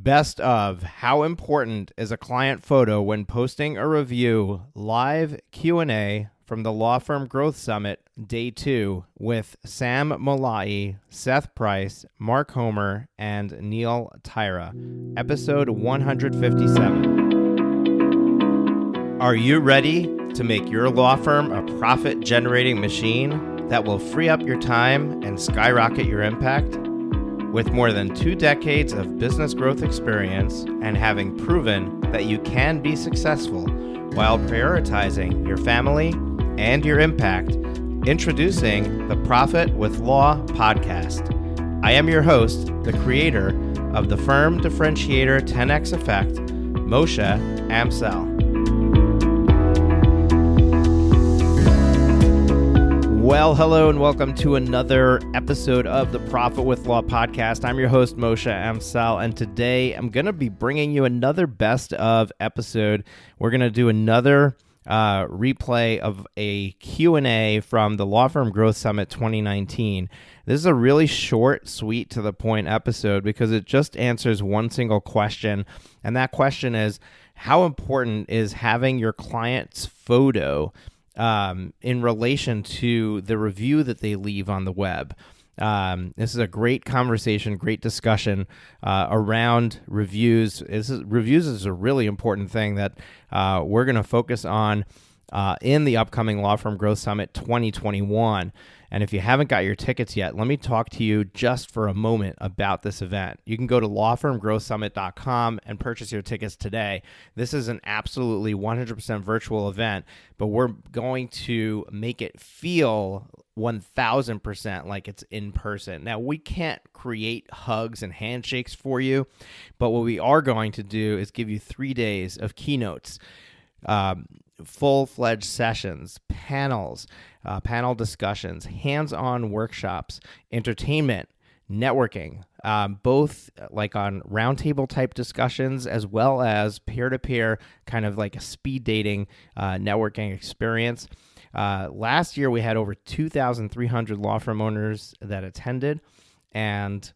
Best of, how important is a client photo when posting a review? Live Q&A from the Law Firm Growth Summit, Day 2, with Sam Mollaei, Seth Price, Mark Homer, and Neil Tyra. Episode 157. Are you ready to make your law firm a profit-generating machine that will free up your time and skyrocket your impact? With more than 2 decades of business growth experience and having proven that you can be successful while prioritizing your family and your impact, introducing the Profit with Law podcast. I am your host, the creator of the Firm Differentiator 10X Effect, Moshe Amsel. Well, hello and welcome to another episode of the Profit with Law podcast. I'm your host, Moshe Amsel, and today I'm going to be bringing you another best of episode. We're going to do another replay of a Q&A from the Law Firm Growth Summit 2019. This is a really short, sweet, to the point episode because it just answers one single question, and that question is, how important is having your client's photo in relation to the review that they leave on the web? This is a great conversation, great discussion around reviews. Reviews is a really important thing that we're going to focus on in the upcoming Law Firm Growth Summit 2021. And if you haven't got your tickets yet, let me talk to you just for a moment about this event. You can go to lawfirmgrowthsummit.com and purchase your tickets today. This is an absolutely 100% virtual event, but we're going to make it feel 1,000% like it's in person. Now, we can't create hugs and handshakes for you, but what we are going to do is give you 3 days of keynotes, full-fledged sessions, panels, panel discussions, hands-on workshops, entertainment, networking, both like on roundtable type discussions as well as peer-to-peer, kind of like a speed dating networking experience. Last year, we had over 2,300 law firm owners that attended, and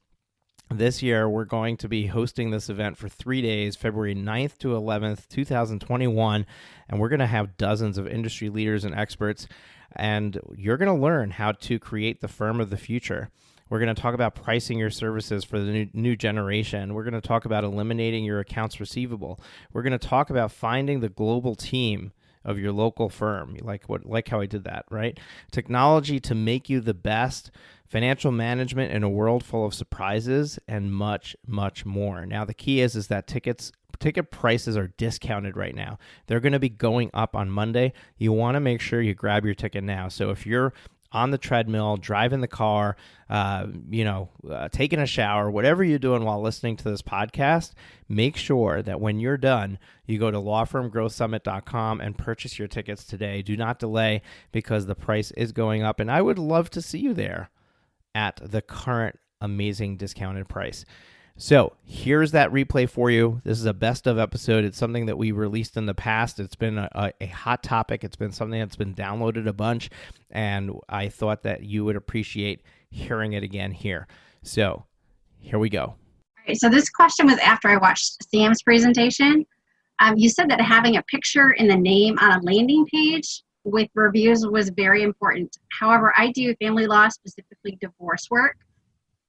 this year, we're going to be hosting this event for 3 days, February 9th to 11th, 2021, and we're going to have dozens of industry leaders and experts, and you're going to learn how to create the firm of the future. We're going to talk about pricing your services for the new generation. We're going to talk about eliminating your accounts receivable. We're going to talk about finding the global team of your local firm. Like how I did that, right? Technology to make you the best, financial management in a world full of surprises, and much, much more. Now, the key is that ticket prices are discounted right now. They're going to be going up on Monday. You want to make sure you grab your ticket now. So if you're on the treadmill, driving the car, taking a shower, whatever you're doing while listening to this podcast, make sure that when you're done, you go to lawfirmgrowthsummit.com and purchase your tickets today. Do not delay because the price is going up, and I would love to see you there at the current amazing discounted price. So here's that replay for you. This is a best of episode. It's something that we released in the past. It's been a hot topic. It's been something that's been downloaded a bunch, and I thought that you would appreciate hearing it again here. So here we go. All right, so this question was after I watched Sam's presentation. You said that having a picture in the name on a landing page with reviews was very important. However, I do family law, specifically divorce work.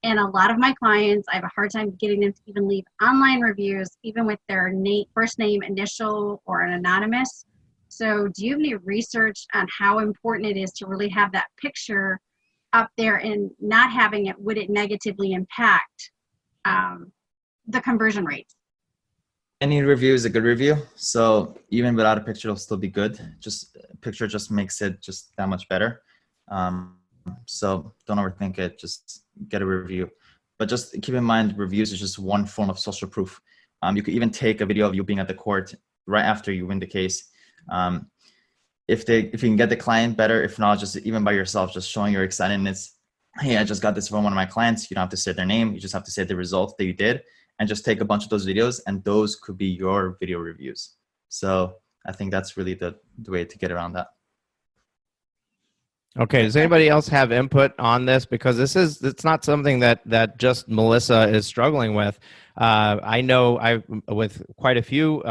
And a lot of my clients, I have a hard time getting them to even leave online reviews, even with their first name, initial, or an anonymous. So do you have any research on how important it is to really have that picture up there, and not having it, would it negatively impact the conversion rates? Any review is a good review. So even without a picture, it'll still be good. Just a picture just makes it just that much better. So don't overthink it, just get a review. But just keep in mind, reviews is just one form of social proof. You could even take a video of you being at the court right after you win the case. If you can get the client, better. If not, just even by yourself, just showing your excitedness. Hey, I just got this from one of my clients. You don't have to say their name. You just have to say the result that you did, and just take a bunch of those videos, and those could be your video reviews. So I think that's really the way to get around that. Okay. Does anybody else have input on this? Because it's not something that just Melissa is struggling with. I know with quite a few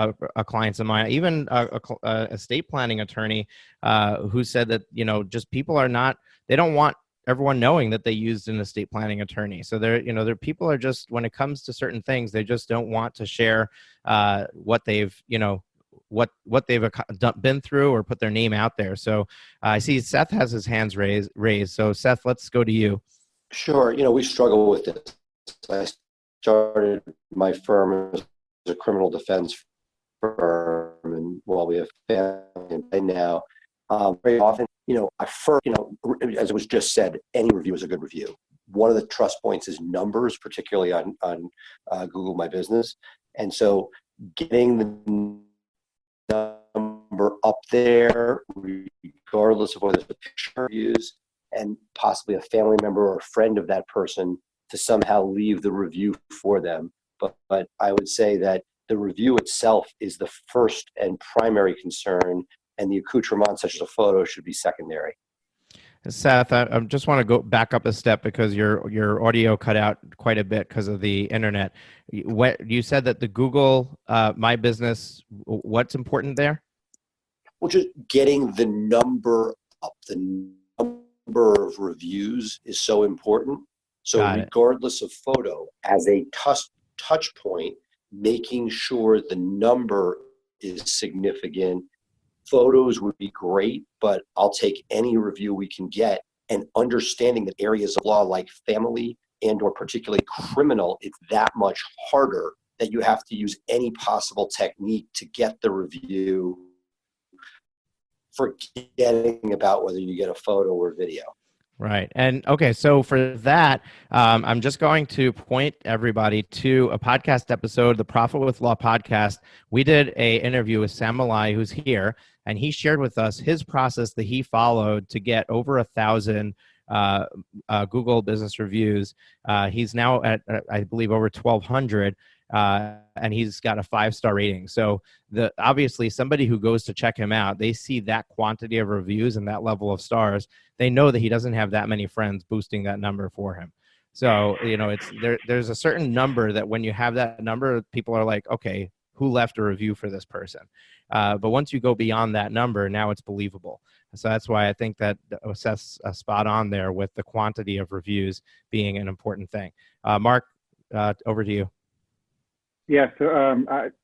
clients of mine, even a estate planning attorney who said that, just people they don't want everyone knowing that they used an estate planning attorney. So they're people are just, when it comes to certain things, they just don't want to share what they've, what they've been through or put their name out there. So I see Seth has his hands raised. So Seth, let's go to you. Sure. We struggle with this. I started my firm as a criminal defense firm, and while we have family and now, very often, I first, as it was just said, any review is a good review. One of the trust points is numbers, particularly on Google My Business, and so getting the number up there, regardless of whether it's a picture reviews, and possibly a family member or a friend of that person to somehow leave the review for them. But I would say that the review itself is the first and primary concern, and the accoutrement, such as a photo, should be secondary. Seth, I just want to go back up a step because your audio cut out quite a bit because of the internet. You said that the Google My Business, what's important there? Well, just getting the number up, the number of reviews is so important. So regardless of photo, as a touch point, making sure the number is significant. Photos would be great, but I'll take any review we can get, and understanding that areas of law like family and or particularly criminal, it's that much harder, that you have to use any possible technique to get the review, forgetting about whether you get a photo or video. Right. And okay, so for that, I'm just going to point everybody to a podcast episode, the Profit with Law podcast. We did an interview with Sam Mollaei, who's here, and he shared with us his process that he followed to get over 1,000 Google business reviews. He's now at, I believe, over 1,200. And he's got a 5-star rating. So obviously somebody who goes to check him out, they see that quantity of reviews and that level of stars. They know that he doesn't have that many friends boosting that number for him. So, there's a certain number that when you have that number, people are like, okay, who left a review for this person? But once you go beyond that number, now it's believable. So that's why I think that Seth's spot on there with the quantity of reviews being an important thing. Mark, over to you. Yeah, so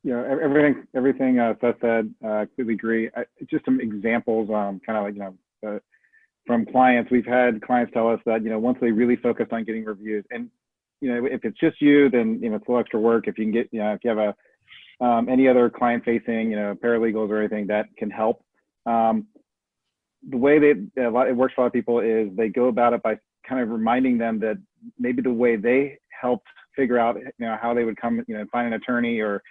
everything Seth said, completely agree. Just some examples, kind of from clients. We've had clients tell us that once they really focused on getting reviews, and if it's just you, then it's a little extra work. If you can get if you have any other client-facing paralegals or anything that can help. The way it works for a lot of people is they go about it by kind of reminding them that maybe the way they helped figure out how they would come find an attorney, or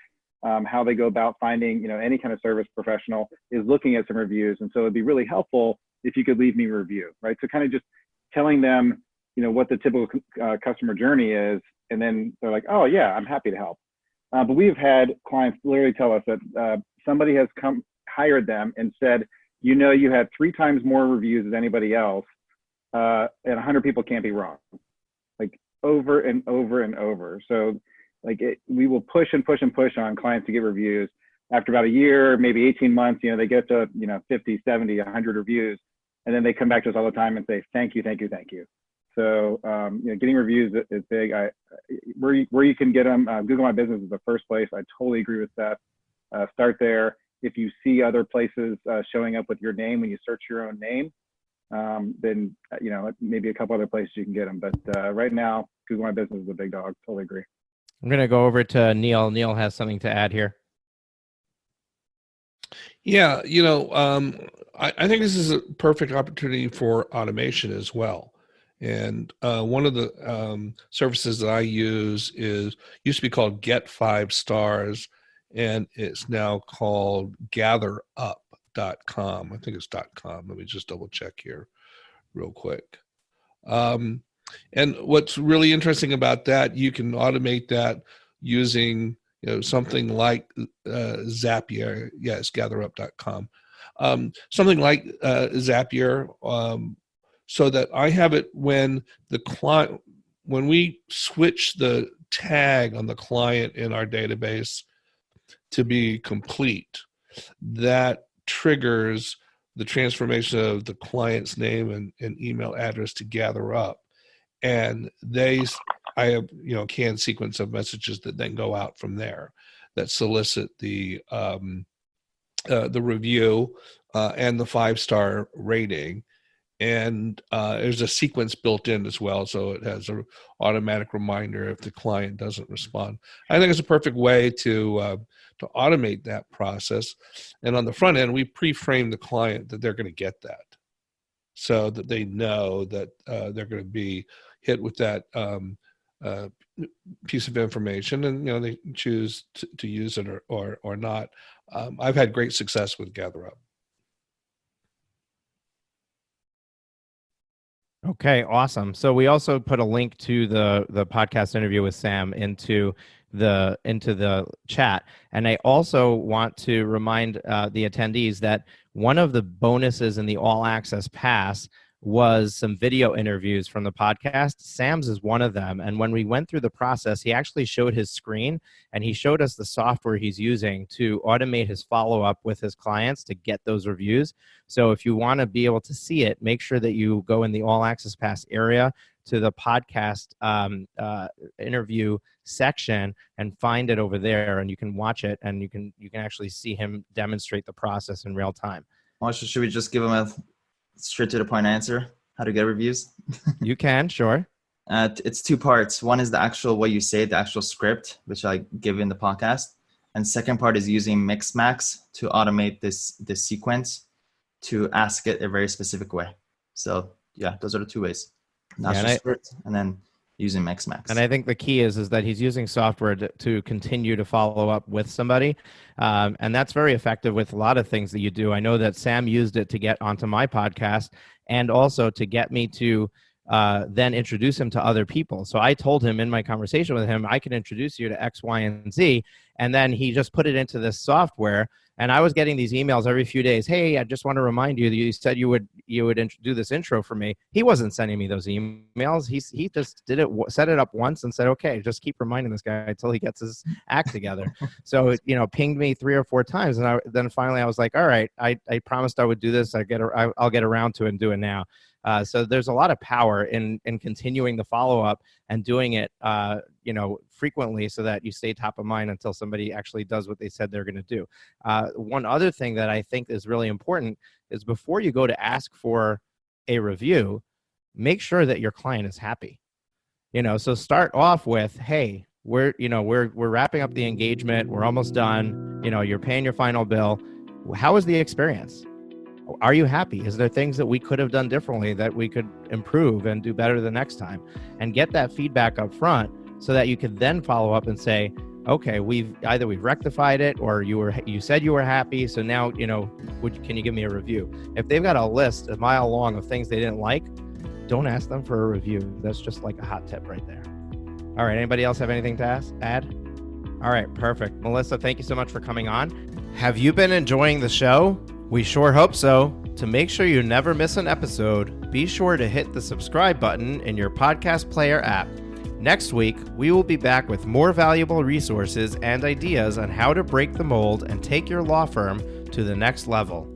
how they go about finding any kind of service professional, is looking at some reviews. And so it'd be really helpful if you could leave me a review, right? So kind of just telling them what the typical customer journey is, and then they're like, oh yeah, I'm happy to help. But we've had clients literally tell us that somebody has hired them and said, you had 3 times more reviews as anybody else, and 100 people can't be wrong. Like over and over and over. So we will push and push and push on clients to get reviews. After about a year, maybe 18 months, they get to 50, 70, 100 reviews, and then they come back to us all the time and say, thank you, thank you, thank you. So getting reviews is big. Where you can get them, Google My Business is the first place. I totally agree with that. Start there. If you see other places showing up with your name when you search your own name, then maybe a couple other places you can get them. But right now, Google My Business is a big dog. Totally agree. I'm going to go over to Neil. Neil has something to add here. Yeah, I think this is a perfect opportunity for automation as well. And one of the services that I use used to be called Get 5 Stars, and it's now called GatherUp.com. I think it's .com. Let me just double check here real quick. And what's really interesting about that, you can automate that using something like Zapier. Yes, GatherUp.com. Something like Zapier so that I have it when the client, when we switch the tag on the client in our database to be complete, that triggers the transformation of the client's name and email address to gather up. And I have, canned sequence of messages that then go out from there that solicit the review and the 5-star rating. And there's a sequence built in as well, so it has an automatic reminder if the client doesn't respond. I think it's a perfect way to automate that process. And on the front end, we pre-frame the client that they're going to get that, so that they know that they're going to be hit with that piece of information, and they choose to use it or not. I've had great success with GatherUp. Okay, awesome. So we also put a link to the podcast interview with Sam into the chat, and I also want to remind the attendees that one of the bonuses in the All Access Pass was some video interviews from the podcast. Sam's is one of them, and when we went through the process, he actually showed his screen, and he showed us the software he's using to automate his follow-up with his clients to get those reviews. So if you want to be able to see it, make sure that you go in the All Access Pass area to the podcast interview section and find it over there, and you can watch it, and you can actually see him demonstrate the process in real time. Moshe, should we just give him a straight to the point answer, how to get reviews? You can, sure. It's 2 parts. One is the actual, what you say, the actual script, which I give in the podcast. And second part is using Mixmax to automate this sequence to ask it a very specific way. So yeah, those are the 2 ways. National script and then using Mixmax. And I think the key is that he's using software to continue to follow up with somebody. And that's very effective with a lot of things that you do. I know that Sam used it to get onto my podcast and also to get me to then introduce him to other people. So I told him in my conversation with him, I can introduce you to X, Y, and Z. And then he just put it into this software. And I was getting these emails every few days. Hey, I just want to remind you that you said you would do this intro for me. He wasn't sending me those emails. He just did it, set it up once and said, okay, just keep reminding this guy until he gets his act together. So, pinged me 3 or 4 times. And then finally I was like, all right, I promised I would do this. I'll get around to it and do it now. So there's a lot of power in continuing the follow-up and doing it, frequently, so that you stay top of mind until somebody actually does what they said they're going to do. One other thing that I think is really important is before you go to ask for a review, make sure that your client is happy. So start off with, hey, we're wrapping up the engagement. We're almost done. You're paying your final bill. How was the experience? Are you happy? Is there things that we could have done differently that we could improve and do better the next time? And get that feedback up front so that you could then follow up and say, okay, we've rectified it, or you said you were happy, so now, can you give me a review? If they've got a list a mile long of things they didn't like, don't ask them for a review. That's just like a hot tip right there. All right, anybody else have anything to add? All right, perfect. Melissa, thank you so much for coming on. Have you been enjoying the show? We sure hope so. To make sure you never miss an episode, be sure to hit the subscribe button in your podcast player app. Next week, we will be back with more valuable resources and ideas on how to break the mold and take your law firm to the next level.